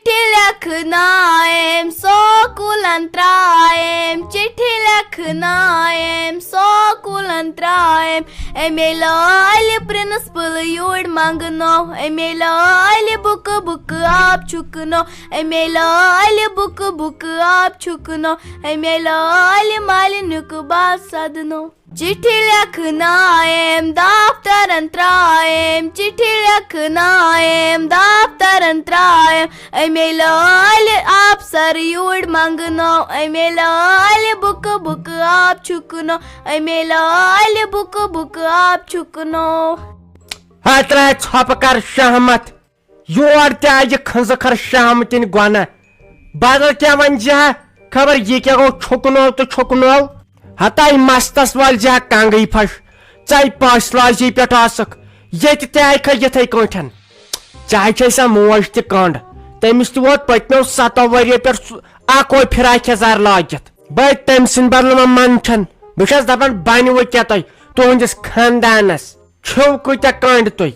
Lekhnaim sokulan traim, chithi lekhnaim sokulan traim. Emela ali principal yod mangno, emela ali book aap chukno, emela ali book aap chukno, emela ali malinuk baat sadno. Chithi lekhnaim daftaran traim, chithi lekhnaim daftaran traim. Emela ali aap sar yod mangno, emela ali book aap chukno, emela ali book aap chukno. Hatra chopakar shahmat yor taj khanzakar shahmatin gwana badal kya wanja khabar ye kya go chukno to chukno hatai mastas wal ja kangai phash chai paslaji pe tasak yet tai kha yethai koithan chai chaisa moj te kand temis tu vot patno 7 wari per a koi phirai khazar lagit bai temsin barlama manchan bishas daban bani wo kya tai tuhundis khandanas chou kuita kand toi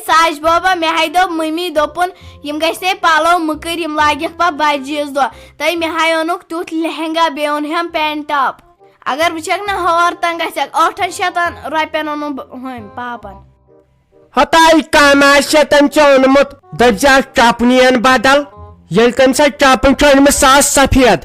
Saj baba me haido mummy dopun yim gaise palo mukir yim lagik pa bajiz do tai me hayonuk tut lehenga beon hem pant top agar bichak na hor tang gasak 800 rupiyan onun hoim papan hatai kamasya tam chonmut dabja chapniyan badal yelkan sa chapun chon me saas safiyad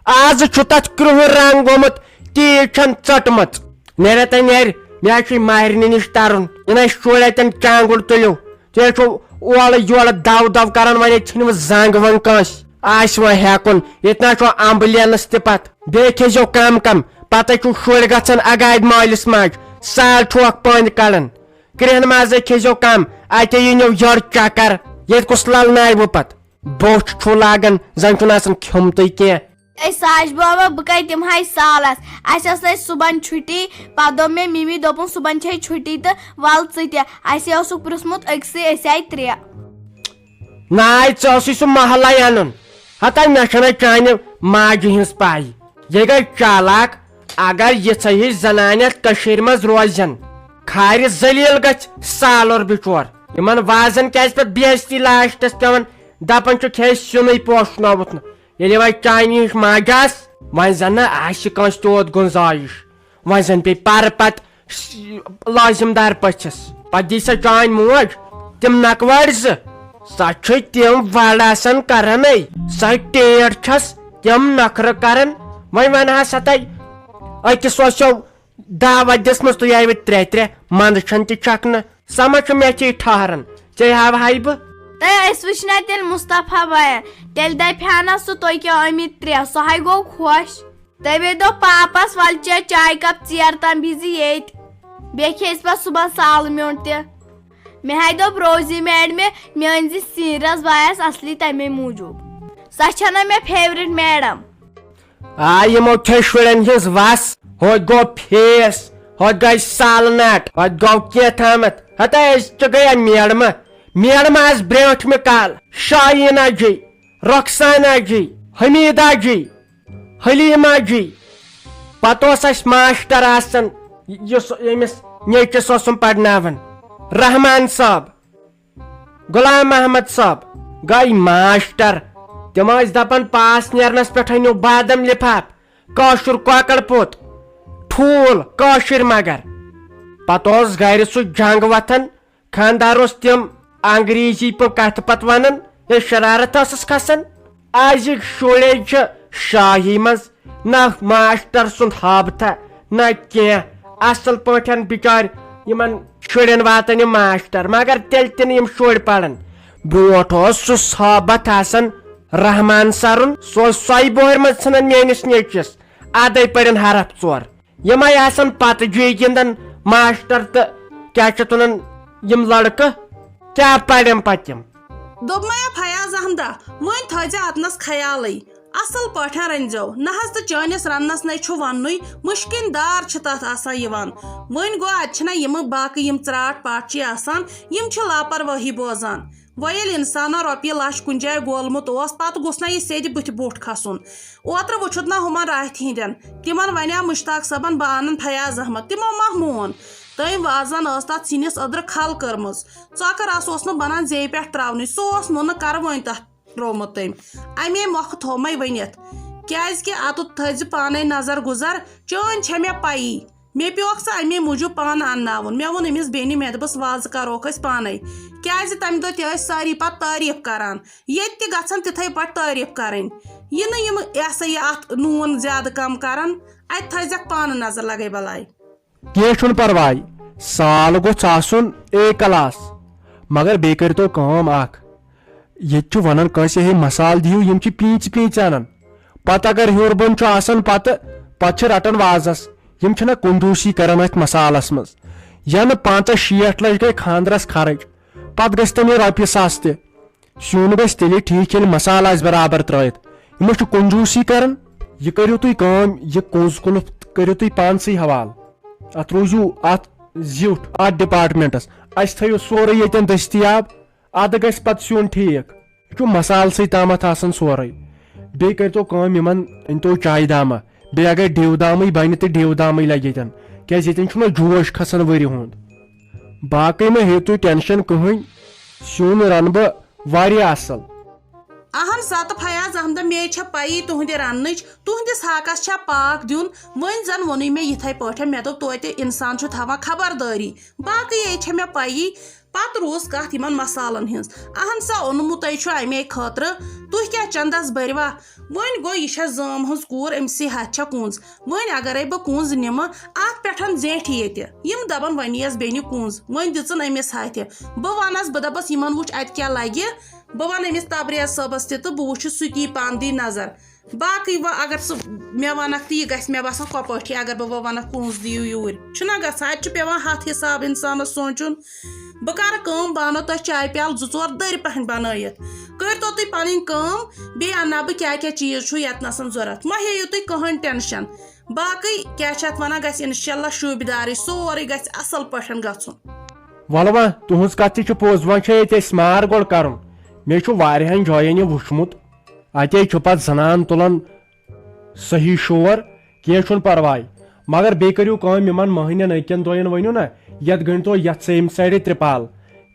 az chutat kruh rang gomut ti chan chatmat nerata ner Yachi Mahrini Nistarun, and I showed and tangled to you. Therefore, all you are a doubt of Karan when it's him Zangavan Kos. I swear, Hakon, it not for Ambulian Stepat. Bake is your come, Pataku Shulgats and Agad Miles March, Sal Truck Point Kalan. Grandmaza Kizo come, I tell you your chakar, yet Koslal Naibupat. Both Chulagan, Zantunas and Kumtike. Saj baba bukai tim hai salas aisa sai suban chuti padom me mimi dopun suban chai chuti ta wal tsitia aisa osu prusmut aksi asai 3 Nai chosi su mahalayanun hatai nashana chane maji hins pai yega chalak agar yetsai zananat kashir maz rozan khari zalil gach salor bichor iman vazan kais pat besti lashtas pevan dapan chu khes sunai poshnavutna Yeli vai Chinese magas, vanzana aşıkan stod gunzayish. Vanzan pe parpat lazım dar paças. Padisa Chin moj, tim nakvarz. Saçı tim valasan karanay. Saçterças tim nakra karan. Vai vanha satay. Ay ki soşov dava desmas tu yayvet tre mandchanti çakna. Samaçı meçi tharan. Çay hav hayb. Tay swishna tel Mustafa baya tel dai phana su toy ke amit 3 so hay go khosh tay be do papas valcha chai kap chair tam bizi yet bekhes pa suban salmyonte me hay do brozi med me myanzi serious bias asli tame mujub sachana me favorite madam I am Kashmiri his vas hod go face hod guys salnat hod go ketamat hata is chagaya miyarma Myanmar's Brent Mikal, Shayina Ji, Roxana Ji, Hamida Ji, Halima Ji, Patosas Master Asan, Yumis Nature Sosum Padnavan, Rahman Sab, Ghulam Ahmad Sab, Guy Master, Demais Dapan Pass Nernas Petano Badam Lipap, Kashur Kwakalput, Tool, Kashir Magar, Patos Gairisu Jangwatan, Kandaros Angrezi po kat patwanan ya shararat asas kasan azik shulej shahimas na master sun habta na kya asal potan bichar yaman shulen watani master magar teltin yim shul palan brotos su sabat asan Rahman sarun so sayboher matsanan menis neches aday parin harap tsor yamay asan patjiyindan master ta kachatunan yim ladka Kya padam patim? Dobmaya Fayaz Ahmda, Moin Thaja Atnas Khayali, Asal Pathan Ranjo, Nahas the Jonas Rannas Nacho Vanui, Mushkin Dar Chatat Asa Yavan, Moin Go Achna Yim Baki Yim Trat Pachi Asan, Yim Chalapar Vahibozan. Vayel insana ropi lash kunjay golmut os pat gusna ye sedi buti bot khasun otra vuchutna human raht hinden timan vanya mushtaq saban banan Fayaz Ahmad timo mahmun tai wazan astat sinis adr khal karmaz chakar asosna banan zey pet travni sos nun karvoin ta ترومت تم امے موقع تھو مے ونت کیازِ کہ اتھ تھز پانے نظر گزر چٲنۍ چھےٚ مےٚ پایی مےٚ پیوکھ سۄ امے موٗجوٗب پانہٕ انناوُن مےٚ ووٚن أمِس بیٚنہِ مےٚ دوٚپُس وازٕ کروکھ أسۍ پانے کیازِ تمہِ دۄہ تہِ ٲسۍ سٲری پتہٕ تعریٖف کران ییٚتہِ تہِ گژھن تِتھٕے پٲٹھۍ تعریٖف کرٕنۍ یہِ نہٕ یِم یہِ ہسا یہِ اتھ نوٗن زیادٕ کم کران اتہِ تھٲیزٮ۪کھ پانہٕ نظر لگے بلاے کینٛہہ چھُنہٕ پرواے سال گوٚژھ آسُن اے کلاس مگر بیٚیہِ کٔرۍتو کٲم اکھ ییٚتہِ چھُ ونان کٲنٛسہِ ہے مسالہٕ دِیِو یِم چھِ پیٖنژِ پیٖنژِ انان پتہٕ اگر ہیوٚر بۄن چھُ آسان پتہٕ چھِ رٹان وازس یِم چھِنہ کنجوٗسی کران اتھ مسالس منٛز ینہٕ 50-60 لچھ گٔے خانٛدرس خرٕچ پتہٕ گژھِ تٔمۍ یہِ رۄپیہِ ساس تہِ سیُن گژھِ تیٚلہِ ٹھیٖک ییٚلہِ مسالہٕ آسہِ برابر ترٲیِتھ یِمو چھُ کنجوٗسی کران یہِ کٔرِو تُہۍ کٲم یہِ کوٚز کُلُف کٔرِو تُہۍ پانسٕے حوالہٕ اتھ روٗزِو اتھ زیُٹھ اتھ ڈپارٹمنٹس اسہِ تھٲیِو سورُے ییٚتٮ۪ن دٔستیاب ادٕ گژھِ پتہٕ سیُن ٹھیٖک یہِ چھُ مسالسٕے تامتھ آسان سورُے بیٚیہِ کٔرۍتو کٲم یِمن أنۍتو چایہِ دامہ بیٚیہِ اگر ڈیو دامٕے بنہِ تہٕ ڈیو دامٕے لگہِ ییٚتٮ۪ن کیازِ ییٚتٮ۪ن چھُنہ جوش کھسان ؤرِ ہُنٛد باقٕے مہ ہیٚیِو تُہۍ ٹٮ۪نشن کٕہٕنۍ سیُن رنہٕ بہٕ واریاہ اصل اہن سا تہٕ فیاض احمد مے چھےٚ پایی تُہنٛدِ رننٕچ تُہنٛدِس ہاکس چھےٚ پاک دیُن وۄنۍ زن ووٚنُے مےٚ یِتھٕے پٲٹھۍ مےٚ دوٚپ توتہِ انسان چھُ تھاوان خبردٲری باقٕے یے چھےٚ مےٚ پایی پتہٕ روٗز کتھ یِمن مسالن ہٕنٛز اہن سا اوٚنمُتے چھُ امے خٲطرٕ تُہۍ کیٛاہ چندس بٔروا وۄنۍ گوٚو یہِ چھےٚ زٲم ہٕنٛز کوٗر أمسٕے ہتھ چھےٚ کُنٛز وۄنۍ اگرے بہٕ کُنٛز نِمہٕ اتھ پٮ۪ٹھ زیٹھِ ییٚتہِ یِم دپن وۄنۍ یِیَس بیٚنہِ کُنٛز وۄنۍ دِژٕن أمِس ہتھِ بہٕ ونس بہٕ دپس یِمن وٕچھ اتہِ کیٛاہ لگہِ بہٕ ونہٕ أمِس تبریز صٲبس تہِ تہٕ بہٕ وٕچھٕ سُہ تہِ پانہٕ دی نظر باقٕے وۄنۍ اگر سُہ مےٚ ونکھ تہٕ یہِ گژھِ مےٚ باسان کۄپٲٹھی اگر بہٕ وۄنۍ ونکھ کُنٛز دِیِو یوٗرۍ چھُنہ گژھان اتہِ چھُ پیٚوان ہتھ حساب انسانس سونٛچُن بہٕ کرٕ کٲم بہٕ انو تۄہہِ چایہِ پیالہٕ 2-4 دٔرۍ پہن بنٲیِتھ کٔرۍتو تُہۍ پنٕنۍ کٲم بیٚیہِ انناو بہٕ کیٛاہ کیٛاہ چیٖز چھُ ییٚتنسن ضوٚرتھ مہ ہیٚیِو تُہۍ کٕہٕنۍ ٹٮ۪نشن باقٕے کیٛاہ چھِ اتھ ونان گژھِ انشاءاللہ شوٗبدارٕے سورُے گژھِ اصل پٲٹھۍ گژھُن ولہٕ وۄنۍ تُہنٛز کتھ تہِ چھِ پوٚز وۄنۍ چھُ ییٚتہِ اَسہِ مار گۄڈٕ کرُن مےٚ چھُ واریاہن جاین یہِ وٕچھمُت اتے چھُ پتہٕ زنان تُلان صحیح شور کینٛہہ چھُنہٕ پرواے مگر بیٚیہِ کٔرِو کٲم یِمن مٔہنین أکٮ۪ن دۄین ؤنِو نہ یتھ گٔنڈۍتو یتھ سیٚیِم سایڈٕ ترٛپال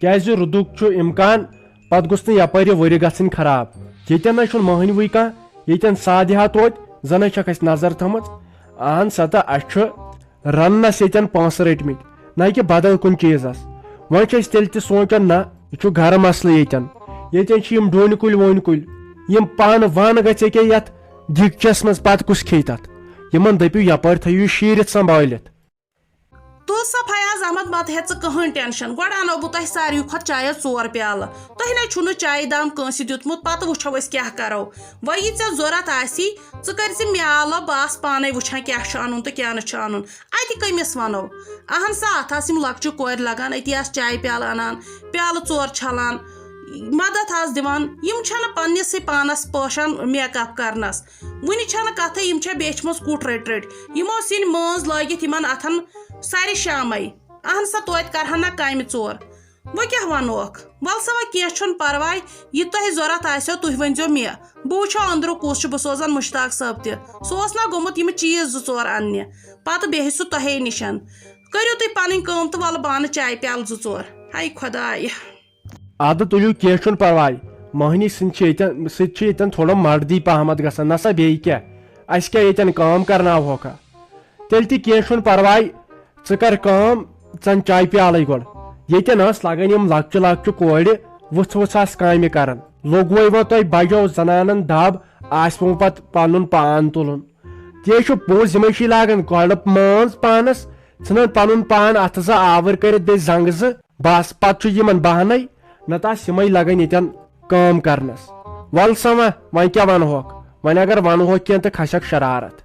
کیازِ روٗدُک چھُ اِمکان پتہٕ گوٚژھ نہٕ یپٲرۍ یہِ ؤرِ گژھٕنۍ خراب ییٚتٮ۪ن نہ چھُنہٕ مٔہنوٕے کانٛہہ ییٚتٮ۪ن سادِ ہا توتہِ زن چھکھ اسہِ نظر تھٲمٕژ اہن سا تہٕ اسہِ چھُ رننس ییٚتٮ۪ن پونٛسہٕ رٔٹمٕتۍ نہ کہِ بدل کُنہِ چیٖزس وۄنۍ چھِ أسۍ تیٚلہِ تہِ سونٛچان نہ یہِ چھُ گرٕ مسلہٕ ییٚتٮ۪ن چھِ یِم ڈوٗنۍ کُلۍ ووٗنۍ کُلۍ یِم پانہٕ ون گژھِ ییٚکیٛاہ یتھ دِگچس منٛز پتہٕ کُس کھیٚیہِ تتھ یِمن دٔپِو یپٲرۍ تھٲیِو یہِ شیٖرِتھ سنبھٲلِتھ تُل سا فیاض احمد مت ہیٚژٕ کٕہٕنۍ ٹٮ۪نشن گۄڈٕ انو بہٕ تۄہہِ ساروی کھۄتہٕ چایس 4 پیالہٕ تۄہہِ نَے چھُو نہٕ چایہِ دام کٲنٛسہِ دیُتمُت پتہٕ وٕچھو أسۍ کیٛاہ کرو وۄنۍ یہِ ژےٚ ضوٚرتھ آسی ژٕ کٔرزِ مےٚ علاوٕ بہٕ آسہٕ پانے وٕچھان کیٛاہ چھُ انُن تہٕ کیٛاہ نہٕ چھُ انُن اتہِ کٔمِس ونو اہن سا اتھ آسہٕ یِم لۄکچہِ کورِ لگان أتی آسہٕ چایہِ پیالہٕ انان پیالہٕ 4 چھلان مدد آسہٕ دِوان یِم چھنہٕ پننسٕے پانس پٲشان میک اپ کرنس وُنہِ چھنہٕ کتھٕے یِم چھےٚ بیچھمٕژ کُٹھ رٔٹۍ رٔٹۍ یِمو سِنۍ مٲنٛز لٲگِتھ یِمن اتھن سارِ شامے اہن سا توتہِ کرہن نہ کامہِ 4 وۄنۍ کیٛاہ ونوکھ ول سا وۄنۍ کینٛہہ چھُنہٕ پرواے یہِ تۄہہِ ضوٚرتھ آسیو تُہۍ ؤنۍزیو مےٚ بہٕ وٕچھو أنٛدرٕ کُس چھُ بہٕ سوزن مُشتاق صٲب تہِ سُہ اوس نہ گوٚمُت یِم چیٖز 2-4 اننہِ پتہٕ بیٚہہِ سُہ تۄہے نِشن کٔرِو تُہۍ پنٕنۍ کٲم تہٕ ولہٕ بہٕ انہٕ چایہِ پیالہٕ 2-4 ہاے خۄدایا ادٕ تُلِو کینٛہہ چھُنہٕ پرواے مٔہنی سۭتۍ چھِ ییٚتٮ۪ن تھوڑا مردی پہمتھ گژھان نہ سا بیٚیہِ کیٛاہ اسہِ کیٛاہ ییٚتٮ۪ن کٲم کرناوہوکھا تیٚلہِ تہِ کینٛہہ چھُنہٕ پرواے ژٕ کر کٲم ژن چایہِ پیالٕے گۄڈٕ ییٚتٮ۪ن ٲس لگان یِم لۄکچہِ لۄکچہِ کورِ وٕژھ وٕژھ آسہٕ کامہِ کران لوٚگوے وۄنۍ تۄہہِ بجو زنانن دب آسہِ وۄنۍ پتہٕ پنُن پان تُلُن تے چھُ پوٚز یِمے چھِ لاگان گۄڈٕ مٲنٛز پانس ژھٕنان پنُن پان اتھٕ 2 آوٕرۍ کٔرِتھ بیٚیہِ زنٛگہٕ 2 بس پتہٕ چھُ یِمن بہانَے نتہٕ آسہٕ یِمے لگان ییٚتٮ۪ن کٲم کرنس ول سا وۄنۍ کیٛاہ ونہوکھ وۄنۍ اگر ونہوکھ کینٛہہ تہٕ کھسکھ شرارت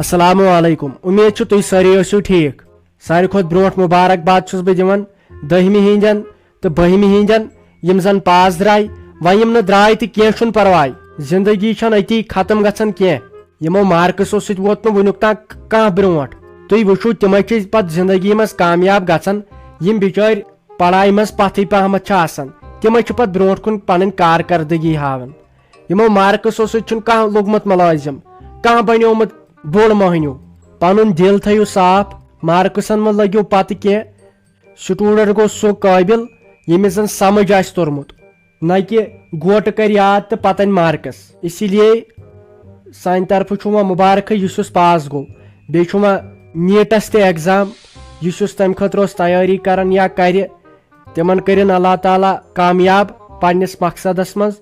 السلام علیکم امید چھِ تُہۍ سٲری ٲسِو ٹھیٖک ساروی کھۄتہٕ برونٛٹھ مُبارکباد چھُس بہٕ دِوان 10مہِ ہِنٛدٮ۪ن تہٕ 12مہِ ہِنٛدٮ۪ن یِم زن پاس درٛاے وۄنۍ یِم نہٕ درٛاے تہٕ کینٛہہ چھُنہٕ پرواے زندگی چھنہٕ أتی ختم گژھان کینٛہہ یِمو مارکسو سۭتۍ ووت نہٕ وُنیُک تام کانٛہہ برونٛٹھ تُہۍ وٕچھِو تِمے چھِ پتہٕ زندگی منٛز کامیاب گژھان یِم بِچٲرۍ پڑایہِ منٛز پتھٕے پہمتھ چھِ آسان تِمے چھِ پتہٕ برونٛٹھ کُن پنٕنۍ کارکردگی ہاوان یِمو مارکسو سۭتۍ چھُنہٕ کانٛہہ لوٚگمُت مُلٲزِم کانٛہہ بنیومُت بوٚڑ مٔہنیوٗ پنُن دِل تھٲیِو صاف مارکسن منٛز لٔگِو پتہٕ کینٛہہ سٹوٗڈنٹ گوٚو سُہ قٲبِل ییٚمِس زن سمجھ آسہِ توٚرمُت نہ کہِ گوٹہٕ کر یاد تہٕ پتہٕ انہِ مارکس اسی لیے سانہِ طرفہٕ چھُ وۄنۍ مُبارکھٕے یُس پاس گوٚو بیٚیہِ چھُ وۄنۍ نیٖٹس تہِ ایٚگزام یُس تمہِ خٲطرٕ اوس تیٲری کران یا کرِ تِمن کٔرِنۍ اللہ تعالیٰ کامیاب پننِس مقصدس منٛز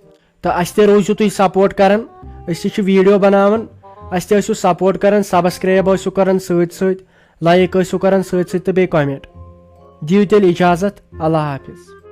تہٕ اسہِ تہِ روٗزِو تُہۍ سپورٹ کران أسۍ تہِ چھِ ویٖڈیو بناوان اسہِ تہِ ٲسِو سپورٹ کران سبسکرایب ٲسِو کران سۭتۍ سۭتۍ لایک ٲسِو کران سۭتۍ سۭتۍ تہٕ بیٚیہِ کمنٹ دِیِو تیٚلہِ اجازت اللہ حافظ